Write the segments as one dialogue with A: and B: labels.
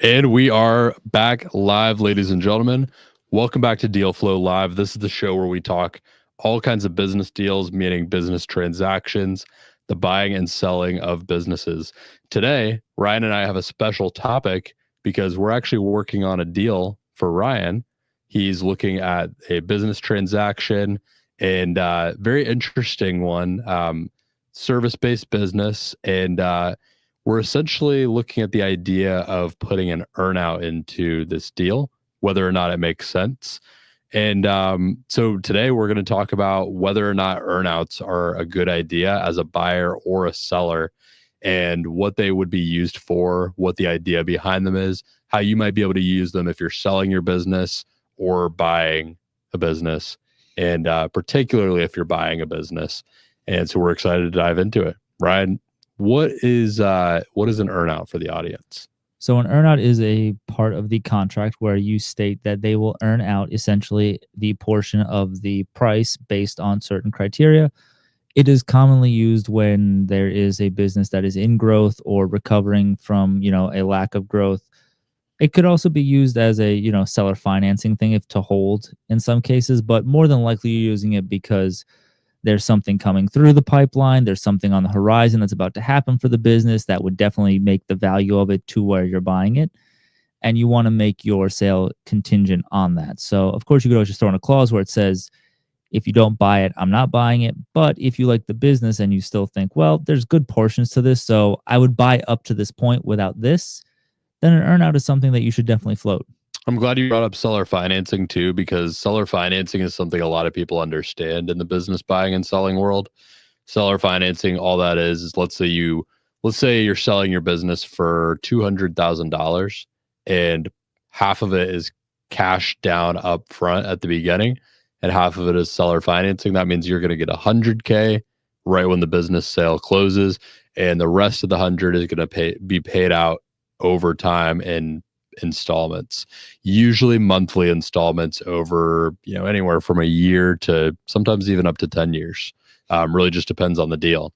A: And we are back live, ladies and gentlemen. Welcome back to Deal Flow Live. This is the show where we talk all kinds of business deals, meaning business transactions, the buying and selling of businesses. Today, Ryan and I have a special topic because we're actually working on a deal for Ryan. He's looking at a business transaction and very interesting one, service-based business. And we're essentially looking at the idea of putting an earnout into this deal, whether or not it makes sense. And so today we're going to talk about whether or not earnouts are a good idea as a buyer or a seller, and what they would be used for, what the idea behind them is, how you might be able to use them if you're selling your business or buying a business, and particularly if you're buying a business. And so we're excited to dive into it. Ryan, what is an earnout for the audience?
B: So an earnout is a part of the contract where you state that they will earn out essentially the portion of the price based on certain criteria. It is commonly used when there is a business that is in growth or recovering from, a lack of growth. It could also be used as a, seller financing thing if to hold in some cases, but more than likely you're using it because there's something coming through the pipeline. There's something on the horizon that's about to happen for the business that would definitely make the value of it to where you're buying it. And you want to make your sale contingent on that. So, of course, you could always just throw in a clause where it says, if you don't buy it, I'm not buying it. But if you like the business and you still think, well, there's good portions to this, so I would buy up to this point without this, then an earnout is something that you should definitely float.
A: I'm glad you brought up seller financing too, because seller financing is something a lot of people understand in the business buying and selling world. Seller financing, all that is let's say you're selling your business for $200,000 and half of it is cash down up front at the beginning and half of it is seller financing. That means you're going to get $100K right when the business sale closes, and the rest of the 100 is going to be paid out over time in installments, usually monthly installments over anywhere from a year to sometimes even up to 10 years. Really just depends on the deal.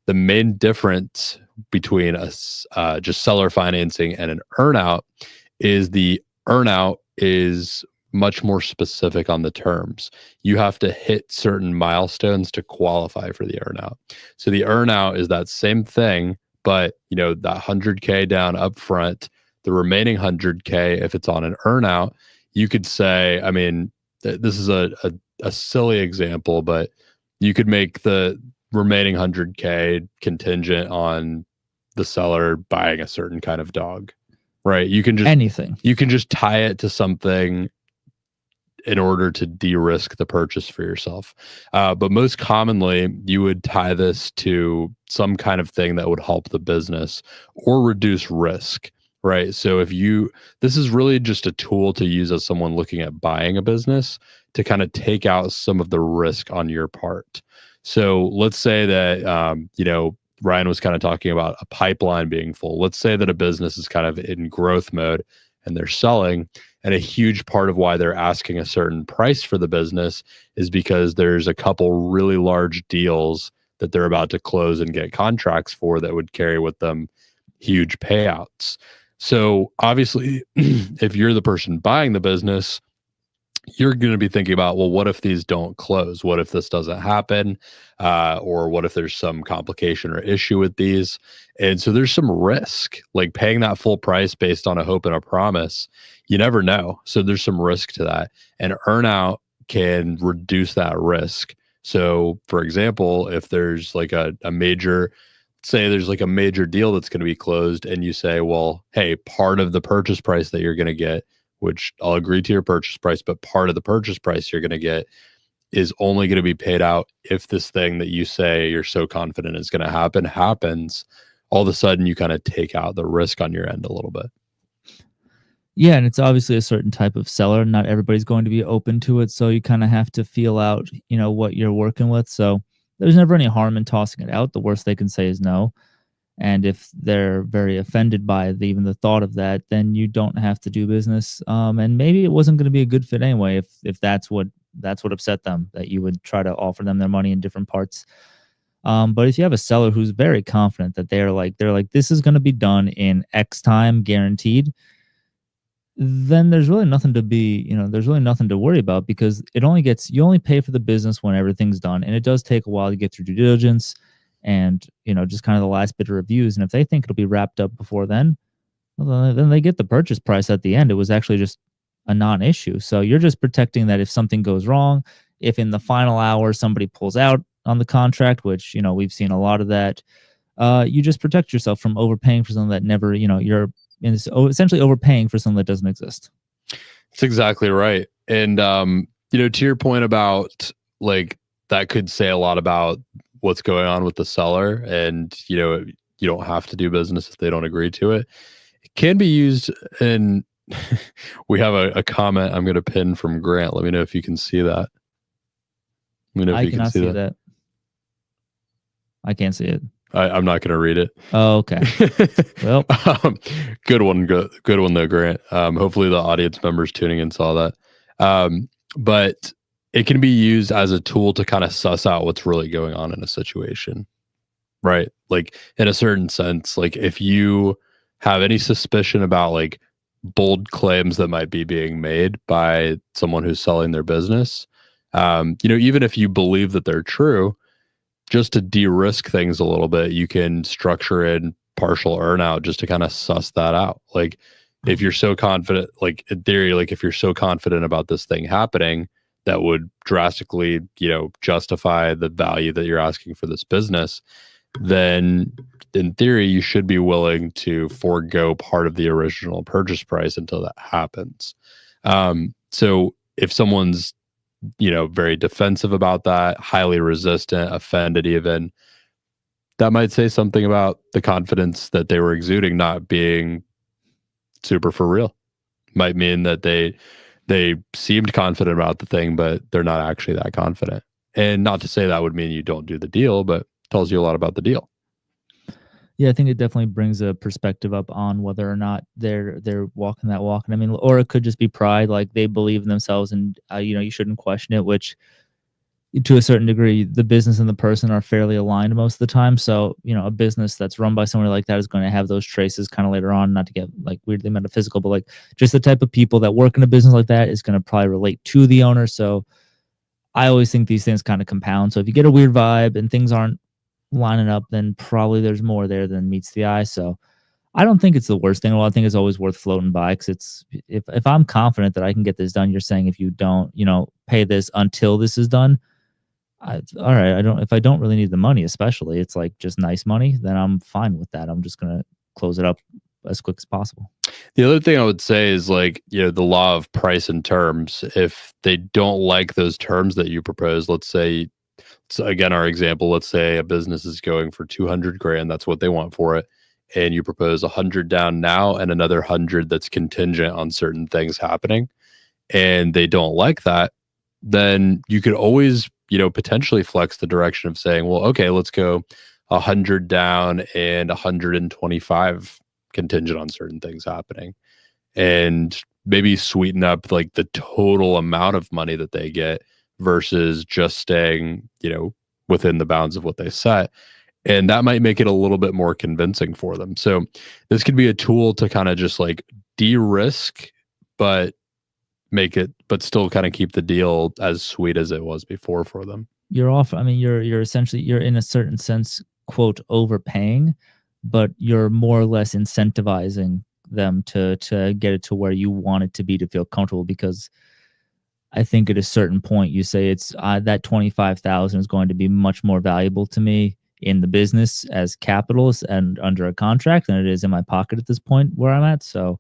A: The main difference between just seller financing and an earnout is the earnout is much more specific on the terms. You have to hit certain milestones to qualify for the earnout. So the earnout is that same thing, but that 100K down up front, the remaining 100K, if it's on an earnout, you could say, I mean, this is a silly example, but you could make the remaining 100K contingent on the seller buying a certain kind of dog, right? You can just tie it to something in order to de-risk the purchase for yourself. But most commonly, you would tie this to some kind of thing that would help the business or reduce risk. Right. So this is really just a tool to use as someone looking at buying a business to kind of take out some of the risk on your part. So let's say that, Ryan was kind of talking about a pipeline being full. Let's say that a business is kind of in growth mode and they're selling. And a huge part of why they're asking a certain price for the business is because there's a couple really large deals that they're about to close and get contracts for that would carry with them huge payouts. So obviously, if you're the person buying the business, you're going to be thinking about, well, what if these don't close? What if this doesn't happen? Or what if there's some complication or issue with these? And so there's some risk, like paying that full price based on a hope and a promise. You never know. So there's some risk to that. And earnout can reduce that risk. So for example, if there's like a major deal that's going to be closed and you say, well, hey, part of the purchase price that you're going to get, which I'll agree to your purchase price, but part of the purchase price you're going to get is only going to be paid out if this thing that you say you're so confident is going to happen happens. All of a sudden you kind of take out the risk on your end a little bit.
B: Yeah, and it's obviously a certain type of seller. Not everybody's going to be open to it, so you kind of have to feel out, what you're working with. So there's never any harm in tossing it out. The worst they can say is no. And if they're very offended by even the thought of that, then you don't have to do business. And maybe it wasn't going to be a good fit anyway. If that's what upset them, that you would try to offer them their money in different parts. But if you have a seller who's very confident that they're like, this is going to be done in X time, guaranteed, then there's really nothing to be, there's really nothing to worry about because you only pay for the business when everything's done. And it does take a while to get through due diligence and, just kind of the last bit of reviews. And if they think it'll be wrapped up before then, well, then they get the purchase price at the end. It was actually just a non-issue. So you're just protecting that if something goes wrong, if in the final hour somebody pulls out on the contract, which, we've seen a lot of that, you just protect yourself from overpaying for something that never, you're essentially overpaying for something that doesn't exist.
A: That's exactly right. And, to your point about like, that could say a lot about what's going on with the seller. And, you don't have to do business if they don't agree to it. It can be used in, we have a comment I'm going to pin from Grant. Let me know if you can see that. Let me know if
B: I
A: you can
B: cannot
A: see
B: see
A: that.
B: that. I can't see it.
A: I'm not going to read it.
B: Oh, okay. Well,
A: good one. Good one though, Grant. Hopefully the audience members tuning in saw that. But it can be used as a tool to kind of suss out what's really going on in a situation, right? Like in a certain sense, like if you have any suspicion about like bold claims that might be being made by someone who's selling their business, even if you believe that they're true, just to de-risk things a little bit, you can structure in partial earnout just to kind of suss that out. Like if you're so confident, like in theory, like if you're so confident about this thing happening, that would drastically, justify the value that you're asking for this business, then in theory, you should be willing to forego part of the original purchase price until that happens. So if someone's very defensive about that, highly resistant, offended even, that might say something about the confidence that they were exuding not being super for real. Might mean that they seemed confident about the thing, but they're not actually that confident. And not to say that would mean you don't do the deal, but tells you a lot about the deal.
B: yeah, I think it definitely brings a perspective up on whether or not they're walking that walk. And I mean, or it could just be pride, like they believe in themselves, and you shouldn't question it. Which, to a certain degree, the business and the person are fairly aligned most of the time. So a business that's run by somebody like that is going to have those traces kind of later on. Not to get like weirdly metaphysical, but like just the type of people that work in a business like that is going to probably relate to the owner. So I always think these things kind of compound. So if you get a weird vibe and things aren't lining up, then probably there's more there than meets the eye. So I don't think it's the worst thing. Well, I think it's always worth floating by because it's if I'm confident that I can get this done, you're saying if you don't, pay this until this is done, all right. If I don't really need the money, especially it's like just nice money, then I'm fine with that. I'm just gonna close it up as quick as possible.
A: The other thing I would say is like, the law of price and terms. If they don't like those terms that you propose, let's say, so again, our example, let's say a business is going for 200 grand. That's what they want for it. And you propose 100 down now and another 100 that's contingent on certain things happening. And they don't like that. Then you could always, potentially flex the direction of saying, well, okay, let's go 100 down and 125 contingent on certain things happening. And maybe sweeten up like the total amount of money that they get versus just staying, within the bounds of what they set. And that might make it a little bit more convincing for them. So this could be a tool to kind of just like de-risk, but still kind of keep the deal as sweet as it was before for them.
B: You're essentially, you're in a certain sense, quote, overpaying, but you're more or less incentivizing them to get it to where you want it to be to feel comfortable. Because I think at a certain point you say it's that 25,000 is going to be much more valuable to me in the business as capital and under a contract than it is in my pocket at this point where I'm at. So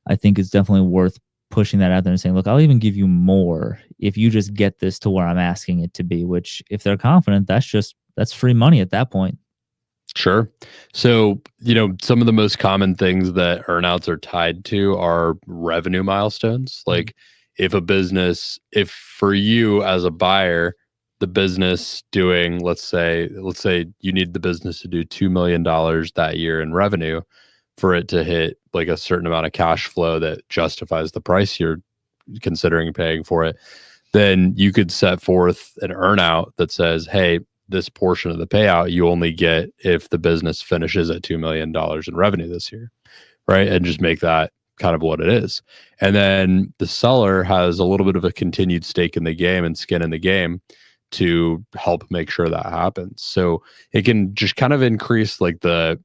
B: I think it's definitely worth pushing that out there and saying, look, I'll even give you more if you just get this to where I'm asking it to be, which if they're confident, that's free money at that point.
A: Sure. So, some of the most common things that earnouts are tied to are revenue milestones. Like if for you as a buyer, the business doing, let's say you need the business to do $2 million that year in revenue for it to hit like a certain amount of cash flow that justifies the price you're considering paying for it, then you could set forth an earnout that says, hey, this portion of the payout you only get if the business finishes at $2 million in revenue this year, right? And just make that kind of what it is. And then the seller has a little bit of a continued stake in the game and skin in the game to help make sure that happens. So it can just kind of increase like the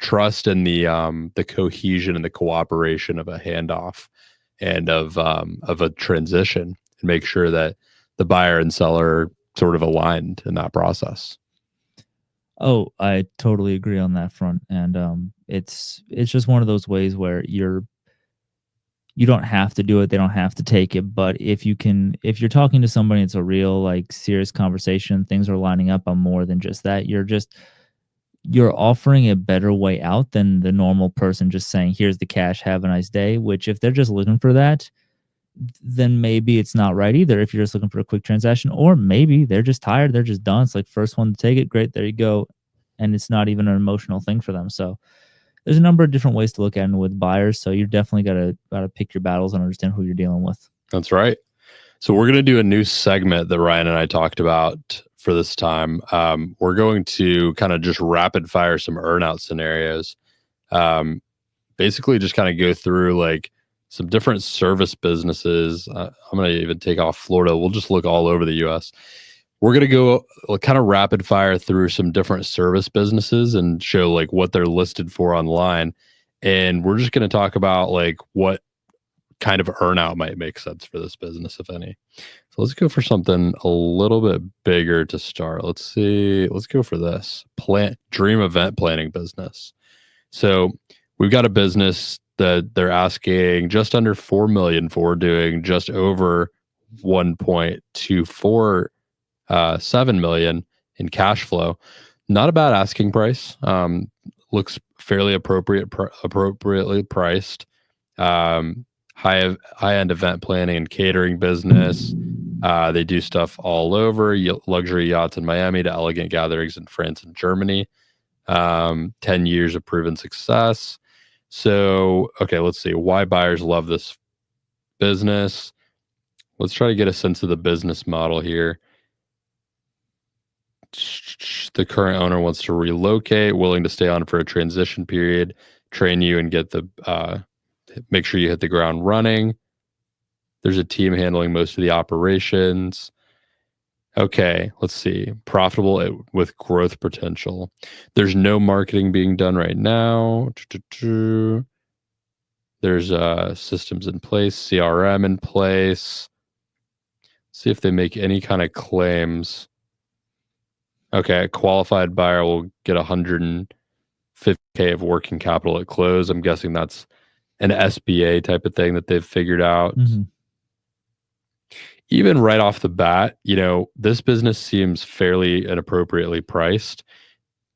A: trust and the cohesion and the cooperation of a handoff and of a transition, and make sure that the buyer and seller are sort of aligned in that process.
B: Oh, I totally agree on that front, and it's just one of those ways where you don't have to do it, they don't have to take it, but if you're talking to somebody, it's a real like serious conversation, things are lining up on more than just that. You're offering a better way out than the normal person just saying, "Here's the cash, have a nice day." Which if they're just looking for that, then maybe it's not right either. If you're just looking for a quick transaction, or maybe they're just tired, they're just done. It's like first one to take it, great, there you go, and it's not even an emotional thing for them. So there's a number of different ways to look at it with buyers. So you definitely gotta pick your battles and understand who you're dealing with.
A: That's right. So we're going to do a new segment that Ryan and I talked about for this time. We're going to kind of just rapid fire some earnout scenarios. Basically, just kind of go through like some different service businesses. I'm going to even take off Florida. We'll just look all over the U.S. We're going to go kind of rapid fire through some different service businesses and show like what they're listed for online. And we're just going to talk about like what kind of earnout might make sense for this business, if any. So let's go for something a little bit bigger to start. Let's see. Let's go for this dream event planning business. So we've got a business that they're asking just under 4 million for, doing just over 1.247 million in cash flow. Not a bad asking price. Looks fairly appropriately priced. High-end event planning and catering business. They do stuff all over, luxury yachts in Miami to elegant gatherings in France and Germany. 10 years of proven success. So, okay, let's see why buyers love this business. Let's try to get a sense of the business model here. The current owner wants to relocate, willing to stay on for a transition period, train you and make sure you hit the ground running. There's a team handling most of the operations. Okay, let's see. Profitable with growth potential. There's no marketing being done right now. There's systems in place, CRM in place. See if they make any kind of claims. Okay, a qualified buyer will get $150K of working capital at close. I'm guessing that's an SBA type of thing that they've figured out.
B: Mm-hmm.
A: Even right off the bat, this business seems fairly and appropriately priced.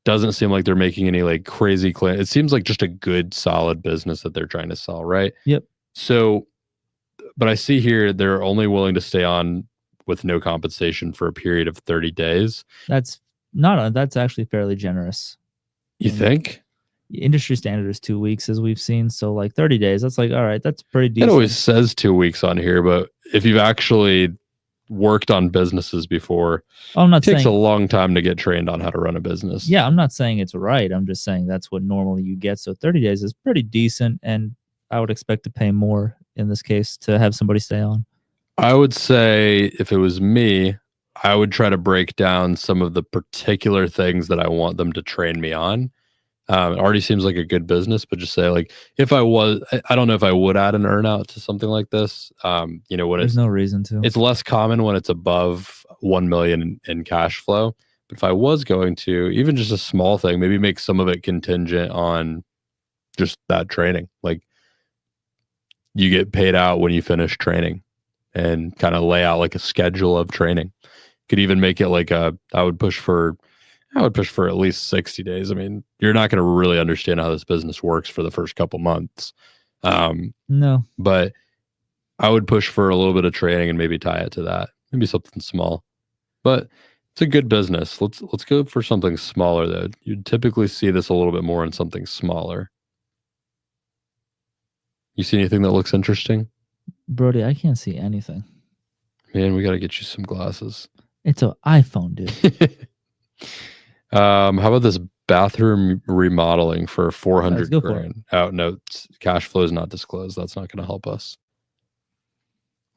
A: Doesn't seem like they're making any like crazy claim. It seems like just a good, solid business that they're trying to sell, right?
B: Yep.
A: So, but I see here they're only willing to stay on with no compensation for a period of 30 days.
B: That's actually fairly generous.
A: You think?
B: Industry standard is 2 weeks, as we've seen. So like 30 days, that's like, all right, that's pretty decent.
A: It always says 2 weeks on here, but if you've actually worked on businesses before, it takes a long time to get trained on how to run a business.
B: Yeah, I'm not saying it's right. I'm just saying that's what normally you get. So 30 days is pretty decent, and I would expect to pay more in this case to have somebody stay on.
A: I would say if it was me, I would try to break down some of the particular things that I want them to train me on. It already seems like a good business, but just say like, if I don't know if I would add an earnout to something like this.
B: There's no reason to.
A: It's less common when it's above 1 million in cash flow. But if I was going to, even just a small thing, maybe make some of it contingent on just that training. Like you get paid out when you finish training, and kind of lay out like a schedule of training. Could even make it like I would push for at least 60 days. I mean, you're not going to really understand how this business works for the first couple months.
B: No.
A: But I would push for a little bit of training and maybe tie it to that. Maybe something small. But it's a good business. Let's go for something smaller though. You'd typically see this a little bit more in something smaller. You see anything that looks interesting?
B: Brody, I can't see anything.
A: Man, we got to get you some glasses.
B: It's an iPhone, dude.
A: How about this bathroom remodeling for
B: Let's
A: 400
B: go for it.
A: grand. Oh, no, cash flow is not disclosed. That's not going to help us.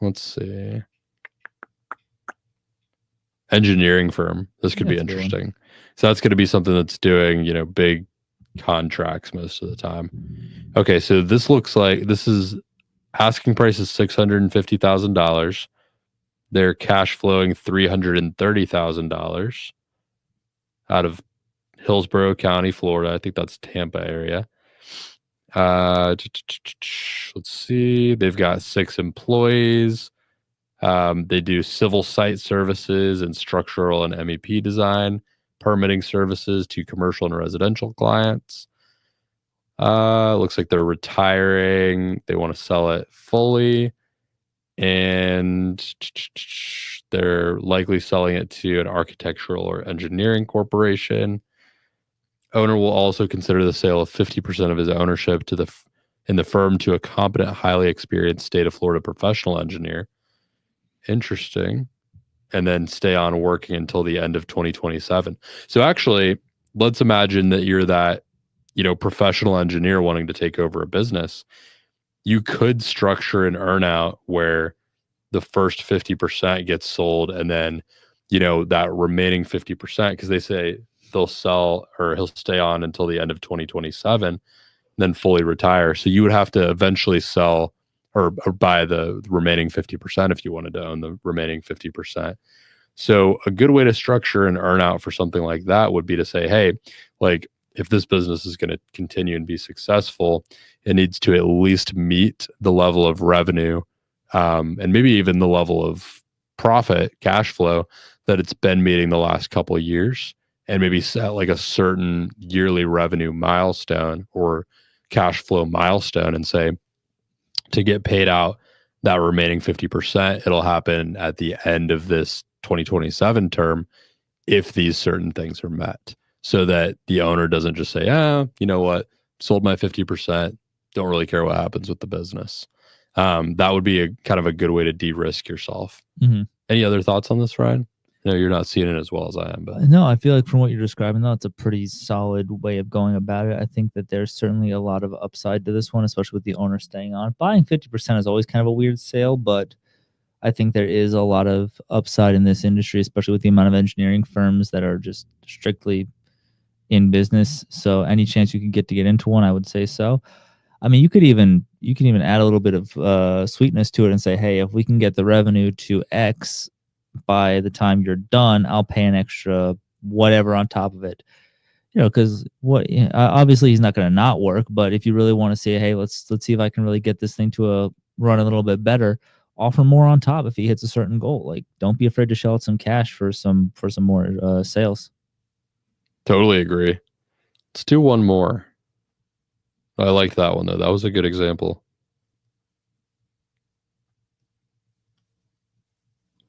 A: Let's see. Engineering firm. This could be
B: That's a good one.
A: interesting. So that's going to be something that's doing, big contracts most of the time. Okay, so this looks like this is asking price is $650,000. They're cash flowing $330,000 out of Hillsborough County, Florida. I think that's Tampa area. Let's see. They've got 6 employees. They do civil site services and structural and MEP design, permitting services to commercial and residential clients. Looks like they're retiring. They want to sell it fully, and they're likely selling it to an architectural or engineering corporation. Owner will also consider the sale of 50% of his ownership in the firm to a competent, highly experienced state of Florida professional engineer. Interesting. And then stay on working until the end of 2027. So actually, let's imagine that you're that, professional engineer wanting to take over a business. You could structure an earnout where the first 50% gets sold, and then, that remaining 50%, because they say they'll sell, or he'll stay on until the end of 2027, then fully retire. So you would have to eventually sell or buy the remaining 50% if you wanted to own the remaining 50%. So a good way to structure an earnout for something like that would be to say, hey, like, if this business is going to continue and be successful, it needs to at least meet the level of revenue, and maybe even the level of profit, cash flow, that it's been meeting the last couple of years, and maybe set like a certain yearly revenue milestone or cash flow milestone, and say, to get paid out that remaining 50%, it'll happen at the end of this 2027 term if these certain things are met, so that the owner doesn't just say, you know what, sold my 50%, don't really care what happens with the business. That would be a kind of a good way to de-risk yourself.
B: Mm-hmm.
A: Any other thoughts on this, Ryan? No, you're not seeing it as well as I am, but
B: no, I feel like from what you're describing, though, it's a pretty solid way of going about it. I think that there's certainly a lot of upside to this one, especially with the owner staying on. Buying 50% is always kind of a weird sale, but I think there is a lot of upside in this industry, especially with the amount of engineering firms that are just strictly in business. So any chance you can get into one, I would say so. I mean, you can even add a little bit of sweetness to it and say, hey, if we can get the revenue to X by the time you're done, I'll pay an extra whatever on top of it. Because obviously he's not going to not work, but if you really want to say, hey, let's see if I can really get this thing to run a little bit better, offer more on top if he hits a certain goal. Like, don't be afraid to shell out some cash for some more sales.
A: Totally agree. Let's do one more. I like that one, though. That was a good example.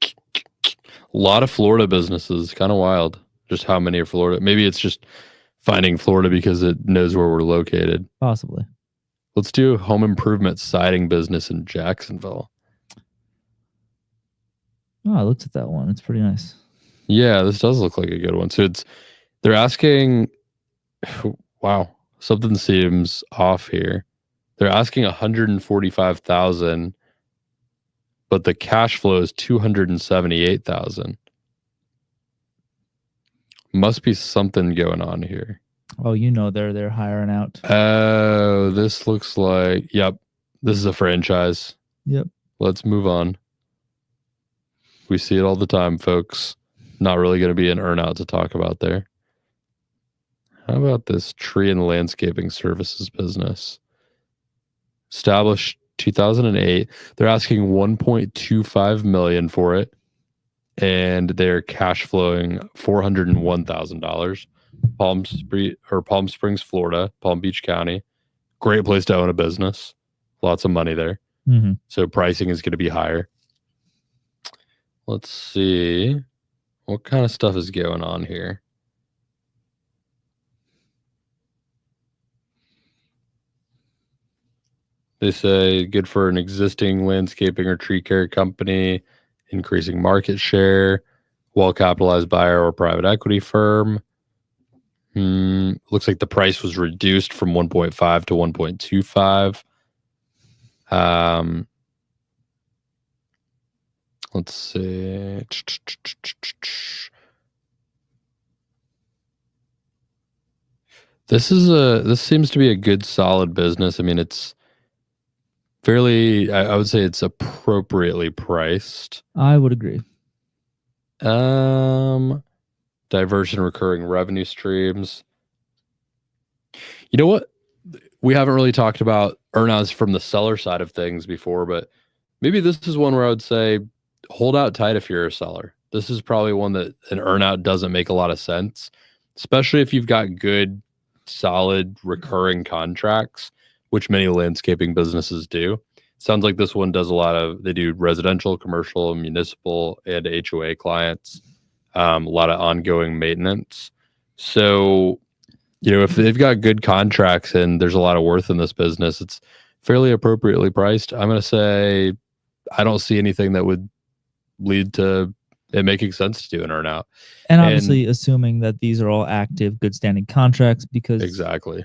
A: A lot of Florida businesses, kind of wild. Just how many are Florida? Maybe it's just finding Florida because it knows where we're located.
B: Possibly.
A: Let's do home improvement siding business in Jacksonville.
B: Oh, I looked at that one. It's pretty nice.
A: Yeah, this does look like a good one. So they're asking, wow, something seems off here. They're asking $145,000, but the cash flow is $278,000. Must be something going on here.
B: Oh, they're hiring out.
A: Oh, this looks like, yep, this is a franchise.
B: Yep.
A: Let's move on. We see it all the time, folks. Not really going to be an earnout to talk about there. How about this tree and landscaping services business? Established 2008. They're asking $1.25 million for it, and they're cash flowing $401,000. Palm Springs, Florida, Palm Beach County. Great place to own a business. Lots of money there.
B: Mm-hmm.
A: So pricing is going to be higher. Let's see. What kind of stuff is going on here? They say good for an existing landscaping or tree care company, increasing market share, well-capitalized buyer or private equity firm. Looks like the price was reduced from 1.5 to 1.25. Let's see. This seems to be a good solid business. I mean, it's fairly, I would say it's appropriately priced.
B: I would agree.
A: Diverse and recurring revenue streams. You know what? We haven't really talked about earnouts from the seller side of things before, but maybe this is one where I would say hold out tight if you're a seller. This is probably one that an earnout doesn't make a lot of sense, especially if you've got good, solid, recurring contracts, which many landscaping businesses do. Sounds like this one does a lot of, they do residential, commercial, municipal, and HOA clients, a lot of ongoing maintenance. So, if they've got good contracts and there's a lot of worth in this business, it's fairly appropriately priced. I'm going to say I don't see anything that would lead to it making sense to do an earnout.
B: And obviously, assuming that these are all active, good standing contracts, because
A: exactly,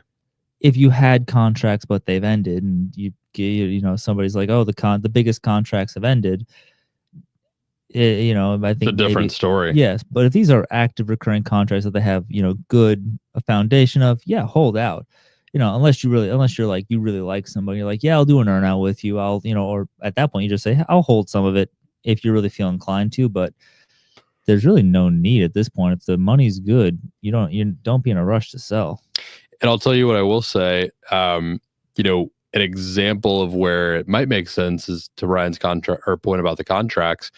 B: if you had contracts but they've ended, and somebody's like, oh, the biggest contracts have ended. I think
A: it's a different story.
B: Yes, but if these are active recurring contracts that they have, good a foundation of, hold out. Unless you're like, you really like somebody, you're like, yeah, I'll do an earnout with you. I'll, or at that point you just say, I'll hold some of it if you really feel inclined to, but there's really no need at this point. If the money's good, you don't be in a rush to sell.
A: And I'll tell you what I will say, an example of where it might make sense is to Ryan's contract or point about the contracts.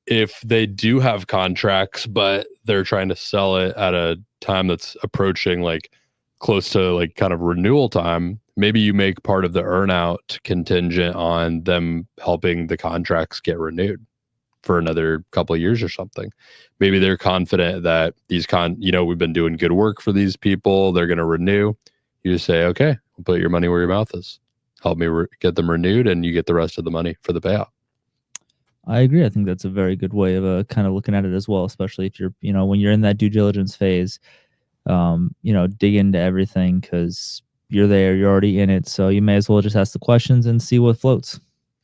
A: If they do have contracts, but they're trying to sell it at a time that's approaching like close to like kind of renewal time, maybe you make part of the earnout contingent on them helping the contracts get renewed for another couple of years or something. Maybe they're confident that these we've been doing good work for these people. They're going to renew. You just say, okay, we'll put your money where your mouth is. Help me get them renewed, and you get the rest of the money for the payout.
B: I agree. I think that's a very good way of kind of looking at it as well, especially if you're, when you're in that due diligence phase, dig into everything because you're there, you're already in it. So you may as well just ask the questions and see what floats.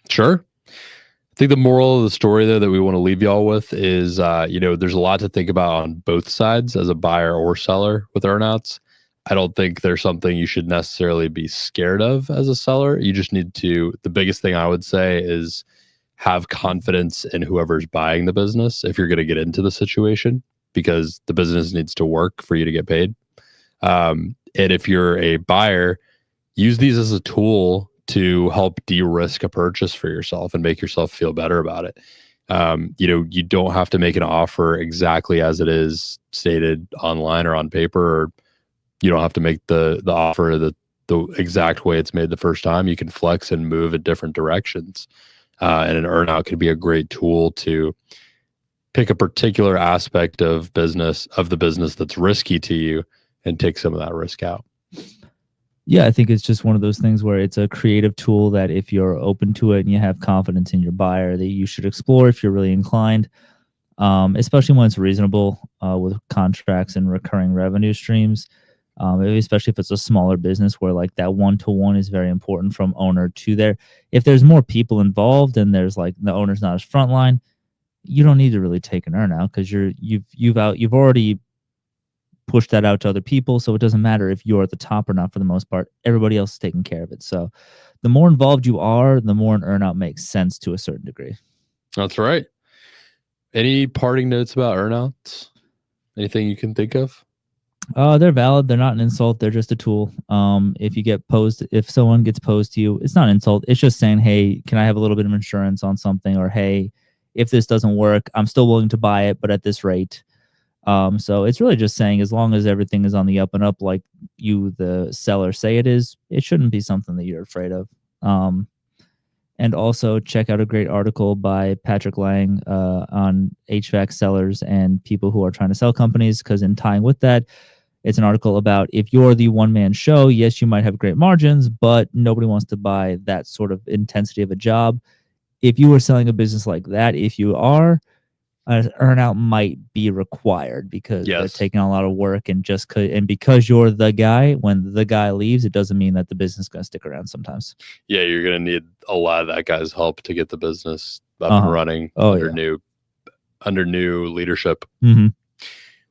A: Sure. I think the moral of the story there that we want to leave y'all with is, there's a lot to think about on both sides as a buyer or seller with earnouts. I don't think there's something you should necessarily be scared of as a seller. You just need to, the biggest thing I would say is have confidence in whoever's buying the business if you're going to get into the situation, because the business needs to work for you to get paid. And if you're a buyer, use these as a tool to help de-risk a purchase for yourself and make yourself feel better about it. You don't have to make an offer exactly as it is stated online or on paper, or you don't have to make the offer the exact way it's made the first time. You can flex and move in different directions. And an earnout could be a great tool to pick a particular aspect of the business that's risky to you and take some of that risk out.
B: Yeah, I think it's just one of those things where it's a creative tool that if you're open to it and you have confidence in your buyer, that you should explore if you're really inclined, especially when it's reasonable with contracts and recurring revenue streams. Especially if it's a smaller business where like that one-to-one is very important from owner to there. If there's more people involved and there's like the owner's not as frontline, you don't need to really take an earnout because you've already pushed that out to other people. So it doesn't matter if you're at the top or not for the most part. Everybody else is taking care of it. So the more involved you are, the more an earnout makes sense to a certain degree.
A: That's right. Any parting notes about earnouts? Anything you can think of?
B: They're valid. They're not an insult. They're just a tool. If someone gets posed to you, it's not an insult. It's just saying, hey, can I have a little bit of insurance on something? Or, hey, if this doesn't work, I'm still willing to buy it, but at this rate. So it's really just saying, as long as everything is on the up and up, like you, the seller, say it is, it shouldn't be something that you're afraid of. And also check out a great article by Patrick Lang on HVAC sellers and people who are trying to sell companies, because in tying with that, it's an article about if you're the one-man show, yes, you might have great margins, but nobody wants to buy that sort of intensity of a job. If you were selling a business like that, if you are, earnout might be required because they're
A: Yes.
B: taking a lot of work, and because you're the guy, when the guy leaves, it doesn't mean that the business is going to stick around sometimes.
A: Yeah, you're gonna need a lot of that guy's help to get the business up and running
B: Oh
A: under
B: yeah.
A: new leadership.
B: Mm-hmm.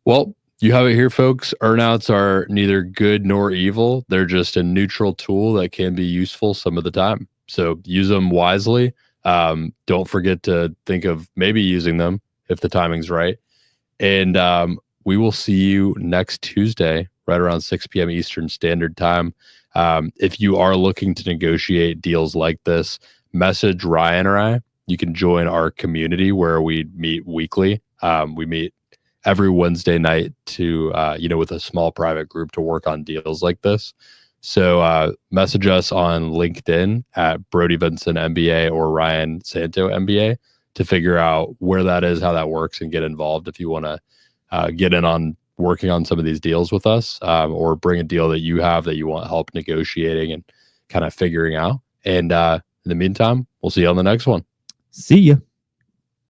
A: Well, you have it here, folks. Earnouts are neither good nor evil. They're just a neutral tool that can be useful some of the time. So use them wisely. Don't forget to think of maybe using them if the timing's right. And we will see you next Tuesday, right around 6 p.m. Eastern Standard Time. If you are looking to negotiate deals like this, message Ryan or I. You can join our community where we meet weekly. We meet every Wednesday night to, with a small private group to work on deals like this. So message us on LinkedIn at Brody Vincent MBA or Ryan Santo MBA to figure out where that is, how that works, and get involved if you want to get in on working on some of these deals with us, or bring a deal that you have that you want help negotiating and kind of figuring out. And in the meantime, we'll see you on the next one.
B: See ya.